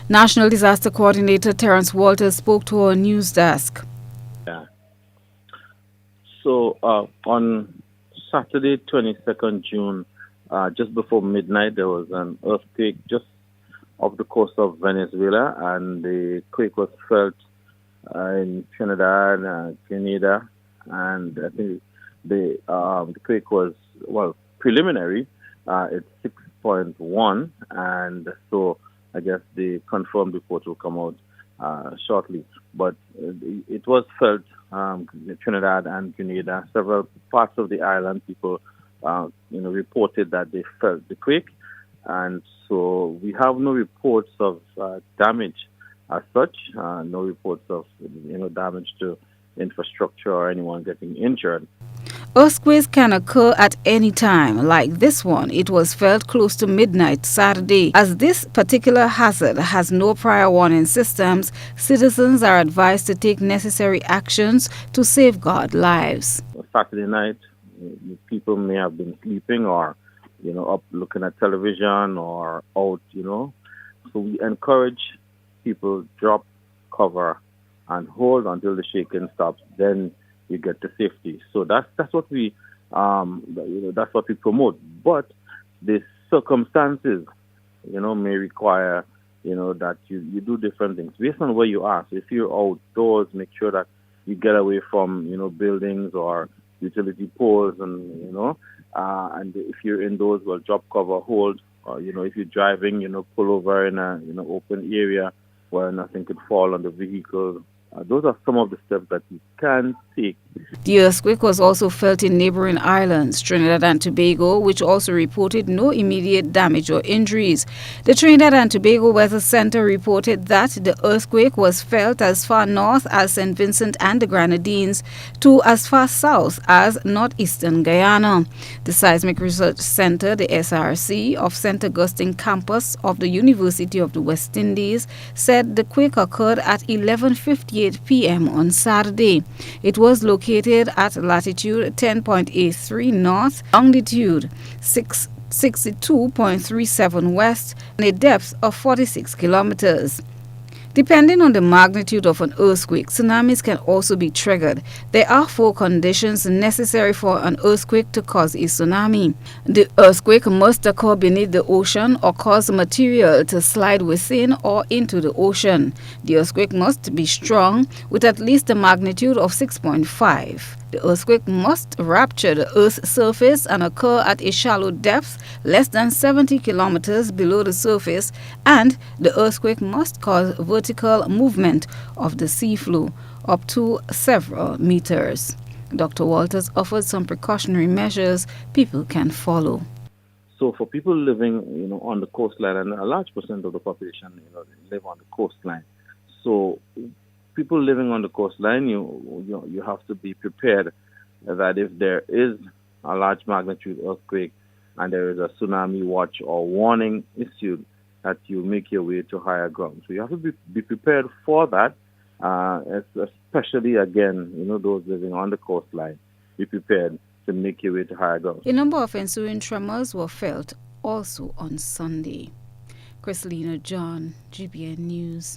National Disaster Coordinator Terence Walters spoke to our news desk. Yeah. So on Saturday, 22nd June, just before midnight, there was an earthquake just off the coast of Venezuela, and the quake was felt in Trinidad, Grenada, and I think the quake was preliminary. It's 6.1, and so I guess the confirmed report will come out shortly. But it was felt in Trinidad and Grenada. Several parts of the island, people reported that they felt the quake, and so we have no reports of damage as such. No reports of damage to infrastructure or anyone getting injured. Earthquakes can occur at any time, like this one. It was felt close to midnight Saturday. As this particular hazard has no prior warning systems, citizens are advised to take necessary actions to safeguard lives. Saturday night, people may have been sleeping or up looking at television or out. So we encourage people drop cover and hold until the shaking stops. Then you get to safety. So that's what we that's what we promote. But the circumstances may require that you do different things based on where you are. So if you're outdoors, make sure that you get away from buildings or utility poles, and if you're indoors, well, drop cover, hold. Or if you're driving, pull over in a open area where nothing could fall on the vehicle. Those are some of the steps that you can take. The earthquake was also felt in neighboring islands, Trinidad and Tobago, which also reported no immediate damage or injuries. The Trinidad and Tobago Weather Center reported that the earthquake was felt as far north as St. Vincent and the Grenadines to as far south as northeastern Guyana. The Seismic Research Center, the SRC, of St. Augustine campus of the University of the West Indies said the quake occurred at 11:58 p.m. on Saturday. It was located at latitude 10.83 north, longitude 662.37 west, and a depth of 46 kilometers. Depending on the magnitude of an earthquake, tsunamis can also be triggered. There are 4 conditions necessary for an earthquake to cause a tsunami. The earthquake must occur beneath the ocean or cause material to slide within or into the ocean. The earthquake must be strong with at least a magnitude of 6.5. The earthquake must rupture the Earth's surface and occur at a shallow depth less than 70 kilometers below the surface, and the earthquake must cause vertical movement of the seafloor up to several meters. Dr. Walters offered some precautionary measures people can follow. So for people living, on the coastline, and a large percent of the population, live on the coastline. So people living on the coastline, you have to be prepared that if there is a large magnitude earthquake and there is a tsunami watch or warning issued, that you make your way to higher ground. So you have to be prepared for that, especially again, those living on the coastline. Be prepared to make your way to higher ground. A number of ensuing tremors were felt also on Sunday. Christelina John, GBN News.